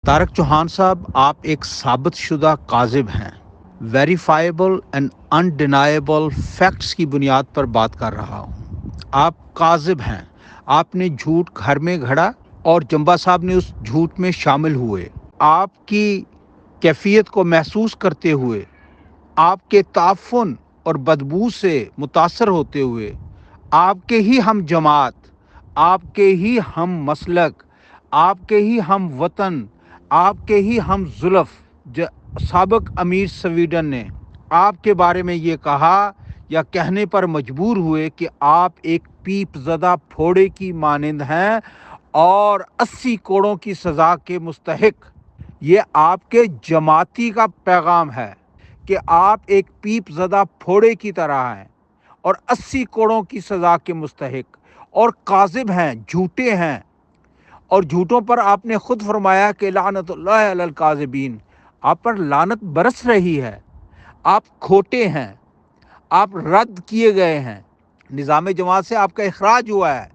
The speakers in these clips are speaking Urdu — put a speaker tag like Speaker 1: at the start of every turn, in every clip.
Speaker 1: طارق چوہان صاحب، آپ ایک ثابت شدہ کاذب ہیں۔ ویریفائیبل اینڈ انڈینائیبل فیکٹس کی بنیاد پر بات کر رہا ہوں۔ آپ کاذب ہیں۔ آپ نے جھوٹ گھر میں گھڑا اور جمبا صاحب نے اس جھوٹ میں شامل ہوئے۔ آپ کی کیفیت کو محسوس کرتے ہوئے، آپ کے تعفن اور بدبو سے متاثر ہوتے ہوئے، آپ کے ہی ہم جماعت، آپ کے ہی ہم مسلک، آپ کے ہی ہم وطن، آپ کے ہی ہم زلف سابق امیر سویڈن نے آپ کے بارے میں یہ کہا یا کہنے پر مجبور ہوئے کہ آپ ایک پیپ زدہ پھوڑے کی مانند ہیں اور 80 کوڑوں کی سزا کے مستحق۔ یہ آپ کے جماعتی کا پیغام ہے کہ آپ ایک پیپ زدہ پھوڑے کی طرح ہیں اور 80 کوڑوں کی سزا کے مستحق اور کاذب ہیں، جھوٹے ہیں۔ اور جھوٹوں پر آپ نے خود فرمایا کہ لعنت اللہ علی الکاذبین، آپ پر لعنت برس رہی ہے۔ آپ کھوٹے ہیں، آپ رد کیے گئے ہیں، نظام جماعت سے آپ کا اخراج ہوا ہے۔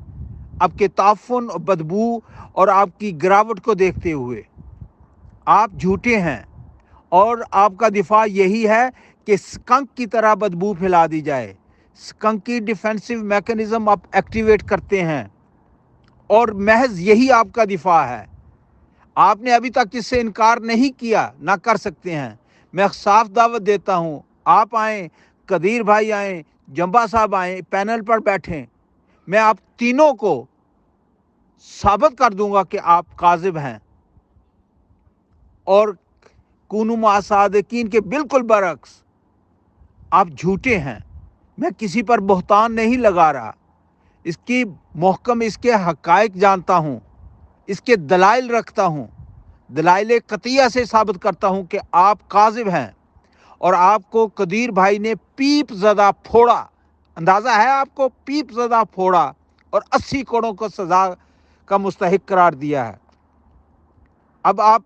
Speaker 1: آپ کے تعفن اور بدبو اور آپ کی گراوٹ کو دیکھتے ہوئے آپ جھوٹے ہیں، اور آپ کا دفاع یہی ہے کہ سکنک کی طرح بدبو پھیلا دی جائے۔ سکنک کی ڈیفینسو میکنزم آپ ایکٹیویٹ کرتے ہیں، اور محض یہی آپ کا دفاع ہے۔ آپ نے ابھی تک اس سے انکار نہیں کیا، نہ کر سکتے ہیں۔ میں صاف دعوت دیتا ہوں، آپ آئیں، قدیر بھائی آئیں، جمبا صاحب آئیں، پینل پر بیٹھیں، میں آپ تینوں کو ثابت کر دوں گا کہ آپ کاذب ہیں اور کونوا مع صادقین کے بالکل برعکس آپ جھوٹے ہیں۔ میں کسی پر بہتان نہیں لگا رہا، اس کی محکم اس کے حقائق جانتا ہوں، اس کے دلائل رکھتا ہوں، دلائل قطعیہ سے ثابت کرتا ہوں کہ آپ کاذب ہیں، اور آپ کو قدیر بھائی نے پیپ زدہ پھوڑا، اندازہ ہے آپ کو، پیپ زدہ پھوڑا اور 80 کوڑوں کو سزا کا مستحق قرار دیا ہے۔ اب آپ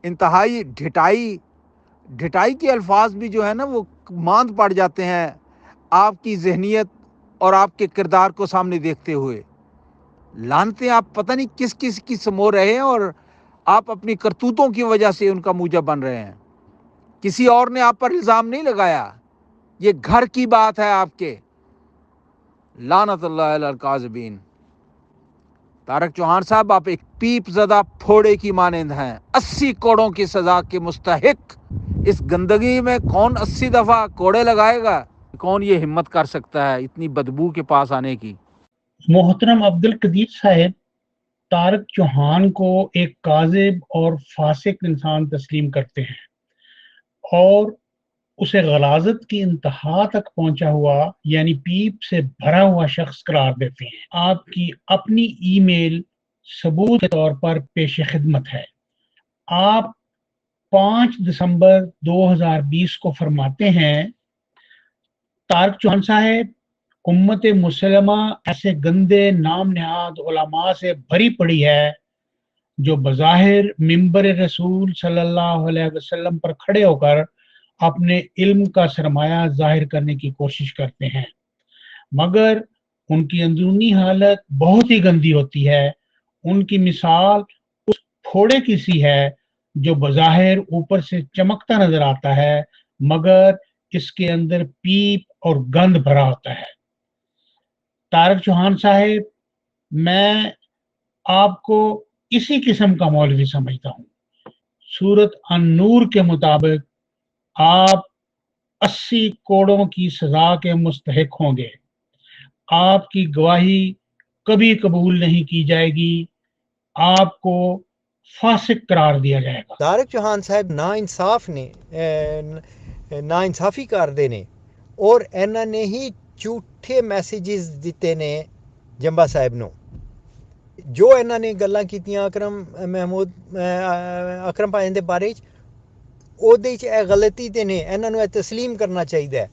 Speaker 1: انتہائی ڈھٹائی کے الفاظ بھی جو ہے نا وہ ماند پڑ جاتے ہیں آپ کی ذہنیت اور آپ کے کردار کو سامنے دیکھتے ہوئے۔ لانتے آپ پتہ نہیں کس کس کی سمو رہے ہیں، اور آپ اپنی کرتوتوں کی وجہ سے ان کا موجب بن رہے ہیں۔ کسی اور نے آپ پر الزام نہیں لگایا، یہ گھر کی بات ہے آپ کے۔ لعنت اللہ علی الکاذبین۔ طارق چوہان صاحب، آپ ایک پیپ زدہ پھوڑے کی مانند ہیں، 80 کوڑوں کی سزا کے مستحق۔ اس گندگی میں کون 80 دفعہ کوڑے لگائے گا؟ کون یہ ہمت کر سکتا ہے اتنی بدبو کے پاس آنے کی؟
Speaker 2: محترم عبد القدیر صاحب، طارق چوہان کو ایک کاذب اور فاسق انسان تسلیم کرتے ہیں اور اسے غلاظت کی انتہا تک پہنچا ہوا یعنی پیپ سے بھرا ہوا شخص قرار دیتے ہیں۔ آپ کی اپنی ای میل ثبوت کے طور پر پیش خدمت ہے۔ آپ 5 دسمبر 2020 کو فرماتے ہیں، طارق چوہان صاحب، امت مسلمہ ایسے گندے نام نہاد علماء سے بھری پڑی ہے جو بظاہر منبر رسول صلی اللہ علیہ وسلم پر کھڑے ہو کر اپنے علم کا سرمایہ ظاہر کرنے کی کوشش کرتے ہیں، مگر ان کی اندرونی حالت بہت ہی گندی ہوتی ہے۔ ان کی مثال اس پھوڑے کی سی ہے جو بظاہر اوپر سے چمکتا نظر آتا ہے، مگر اس کے اندر پیپ اور گند بھرا ہوتا ہے۔ طارق چوہان صاحب، میں آپ کو اسی قسم کا مولوی سمجھتا ہوں۔ سورت النور کے مطابق آپ 80 کوڑوں کی سزا کے مستحق ہوں گے۔ آپ کی گواہی کبھی قبول نہیں کی جائے گی، آپ کو فاسق قرار دیا جائے گا۔
Speaker 3: طارق چوہان صاحب نا انصافی کرتے نے، اور انہوں نے ہی جھوٹے میسیجز دیتے نے جمبا صاحب نو۔ جو انہوں نے گلاں کیتیاں اکرم بھائی دے بارے اودے غلطی تے نے، انہوں نے تسلیم کرنا چاہیے۔